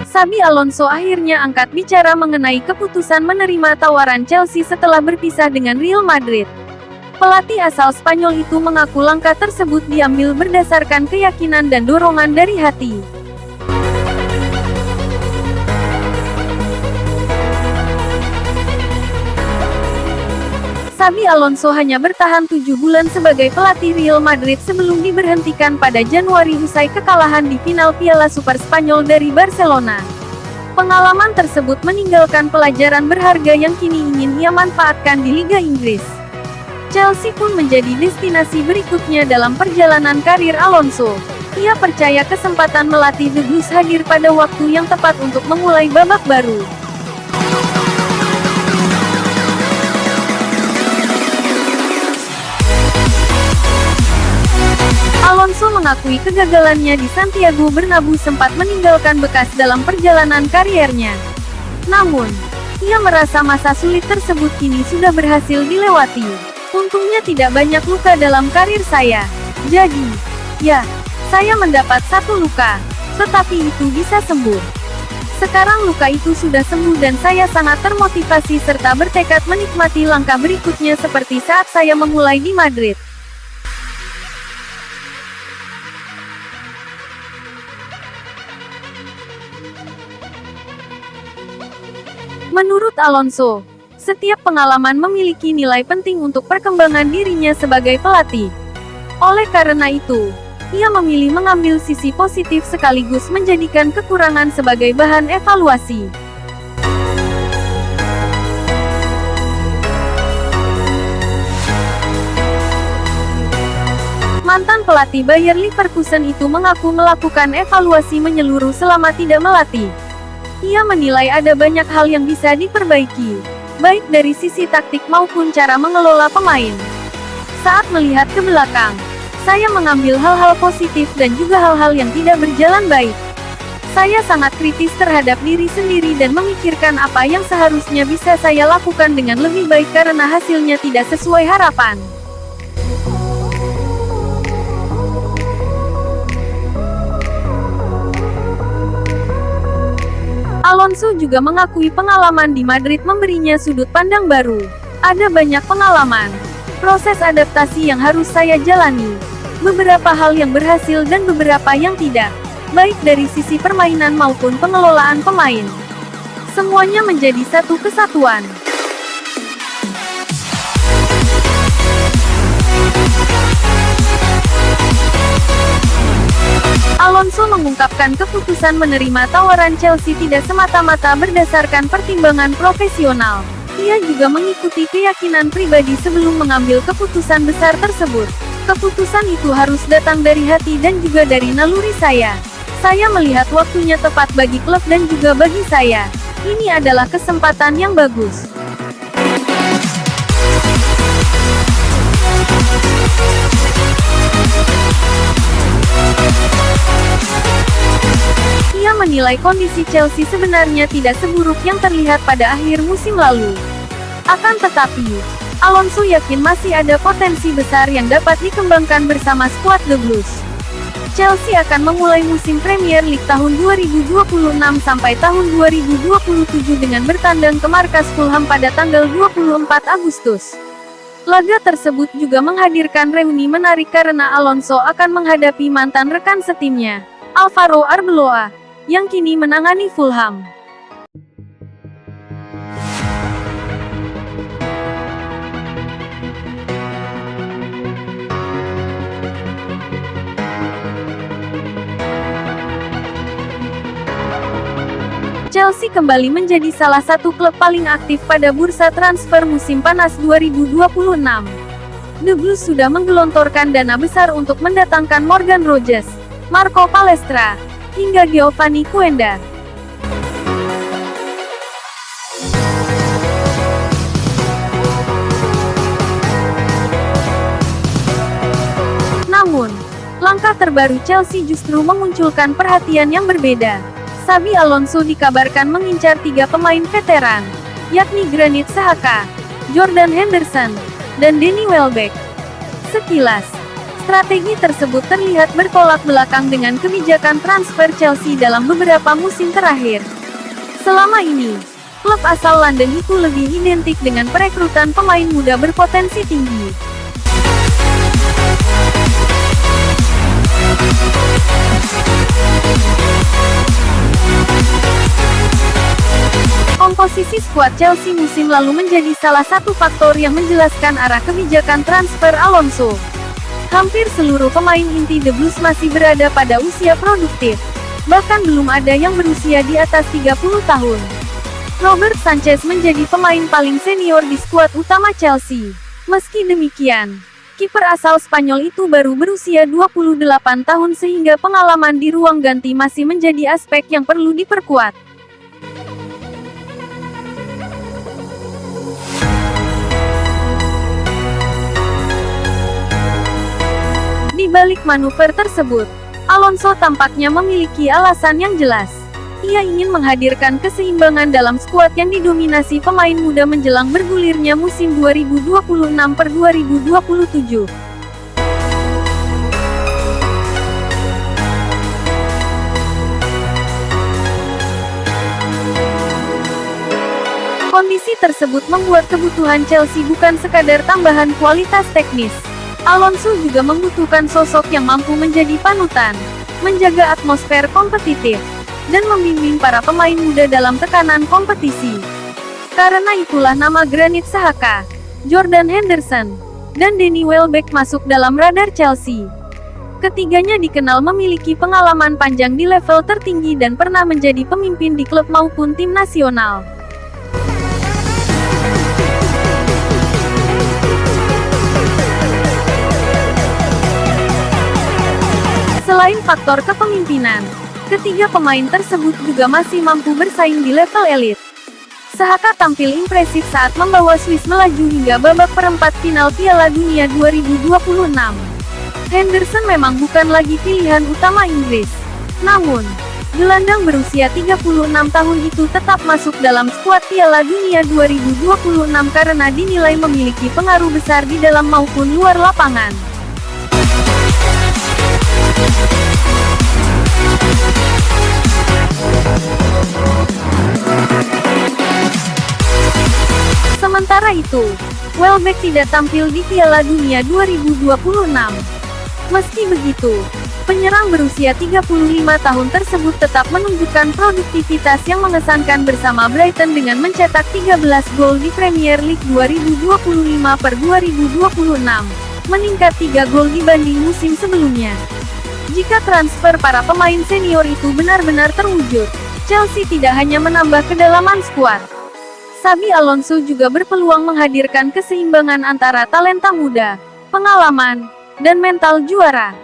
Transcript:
Xabi Alonso akhirnya angkat bicara mengenai keputusan menerima tawaran Chelsea setelah berpisah dengan Real Madrid. Pelatih asal Spanyol itu mengaku langkah tersebut diambil berdasarkan keyakinan dan dorongan dari hati. Xabi Alonso hanya bertahan 7 bulan sebagai pelatih Real Madrid sebelum diberhentikan pada Januari usai kekalahan di final Piala Super Spanyol dari Barcelona. Pengalaman tersebut meninggalkan pelajaran berharga yang kini ingin ia manfaatkan di Liga Inggris. Chelsea pun menjadi destinasi berikutnya dalam perjalanan karir Alonso. Ia percaya kesempatan melatih The Blues hadir pada waktu yang tepat untuk memulai babak baru. Alonso mengakui kegagalannya di Santiago Bernabeu sempat meninggalkan bekas dalam perjalanan kariernya. Namun, ia merasa masa sulit tersebut kini sudah berhasil dilewati. Untungnya tidak banyak luka dalam karir saya. Jadi, ya, saya mendapat satu luka, tetapi itu bisa sembuh. Sekarang luka itu sudah sembuh dan saya sangat termotivasi serta bertekad menikmati langkah berikutnya seperti saat saya memulai di Madrid. Menurut Alonso, setiap pengalaman memiliki nilai penting untuk perkembangan dirinya sebagai pelatih. Oleh karena itu, ia memilih mengambil sisi positif sekaligus menjadikan kekurangan sebagai bahan evaluasi. Mantan pelatih Bayer Leverkusen itu mengaku melakukan evaluasi menyeluruh selama tidak melatih. Ia menilai ada banyak hal yang bisa diperbaiki, baik dari sisi taktik maupun cara mengelola pemain. Saat melihat ke belakang, saya mengambil hal-hal positif dan juga hal-hal yang tidak berjalan baik. Saya sangat kritis terhadap diri sendiri dan memikirkan apa yang seharusnya bisa saya lakukan dengan lebih baik karena hasilnya tidak sesuai harapan. Alonso juga mengakui pengalaman di Madrid memberinya sudut pandang baru. Ada banyak pengalaman, proses adaptasi yang harus saya jalani. Beberapa hal yang berhasil dan beberapa yang tidak, baik dari sisi permainan maupun pengelolaan pemain. Semuanya menjadi satu kesatuan. Alonso mengungkapkan keputusan menerima tawaran Chelsea tidak semata-mata berdasarkan pertimbangan profesional. Ia juga mengikuti keyakinan pribadi sebelum mengambil keputusan besar tersebut. Keputusan itu harus datang dari hati dan juga dari naluri saya. Saya melihat waktunya tepat bagi klub dan juga bagi saya. Ini adalah kesempatan yang bagus. Ia menilai kondisi Chelsea sebenarnya tidak seburuk yang terlihat pada akhir musim lalu. Akan tetapi, Alonso yakin masih ada potensi besar yang dapat dikembangkan bersama skuad The Blues. Chelsea akan memulai musim Premier League tahun 2026 sampai tahun 2027 dengan bertandang ke markas Fulham pada tanggal 24 Agustus. Laga tersebut juga menghadirkan reuni menarik karena Alonso akan menghadapi mantan rekan setimnya, Alvaro Arbeloa, yang kini menangani Fulham. Chelsea kembali menjadi salah satu klub paling aktif pada bursa transfer musim panas 2026. The Blues sudah menggelontorkan dana besar untuk mendatangkan Morgan Rogers, Marco Palestra, hingga Giovanni Quenda. Namun, langkah terbaru Chelsea justru memunculkan perhatian yang berbeda. Xabi Alonso dikabarkan mengincar 3 pemain veteran, yakni Granit Xhaka, Jordan Henderson, dan Danny Welbeck. Sekilas, Strategi tersebut terlihat bertolak belakang dengan kebijakan transfer Chelsea dalam beberapa musim terakhir. Selama ini, klub asal London itu lebih identik dengan perekrutan pemain muda berpotensi tinggi. Komposisi skuad Chelsea musim lalu menjadi salah satu faktor yang menjelaskan arah kebijakan transfer Alonso. Hampir seluruh pemain inti The Blues masih berada pada usia produktif. Bahkan belum ada yang berusia di atas 30 tahun. Robert Sanchez menjadi pemain paling senior di skuad utama Chelsea. Meski demikian, kiper asal Spanyol itu baru berusia 28 tahun sehingga pengalaman di ruang ganti masih menjadi aspek yang perlu diperkuat. Di balik manuver tersebut, Alonso tampaknya memiliki alasan yang jelas. Ia ingin menghadirkan keseimbangan dalam skuad yang didominasi pemain muda menjelang bergulirnya musim 2026-2027. Kondisi tersebut membuat kebutuhan Chelsea bukan sekadar tambahan kualitas teknis. Alonso juga membutuhkan sosok yang mampu menjadi panutan, menjaga atmosfer kompetitif, dan membimbing para pemain muda dalam tekanan kompetisi. Karena itulah nama Granit Xhaka, Jordan Henderson, dan Danny Welbeck masuk dalam radar Chelsea. Ketiganya dikenal memiliki pengalaman panjang di level tertinggi dan pernah menjadi pemimpin di klub maupun tim nasional. Selain faktor kepemimpinan, ketiga pemain tersebut juga masih mampu bersaing di level elit. Xhaka tampil impresif saat membawa Swiss melaju hingga babak perempat final Piala Dunia 2026. Henderson memang bukan lagi pilihan utama Inggris. Namun, gelandang berusia 36 tahun itu tetap masuk dalam skuad Piala Dunia 2026 karena dinilai memiliki pengaruh besar di dalam maupun luar lapangan. Sementara itu, Welbeck tidak tampil di Piala Dunia 2026. Meski begitu, penyerang berusia 35 tahun tersebut tetap menunjukkan produktivitas yang mengesankan bersama Brighton dengan mencetak 13 gol di Premier League 2025-2026, meningkat 3 gol dibanding musim sebelumnya. Jika transfer para pemain senior itu benar-benar terwujud, Chelsea tidak hanya menambah kedalaman skuad. Xabi Alonso juga berpeluang menghadirkan keseimbangan antara talenta muda, pengalaman, dan mental juara.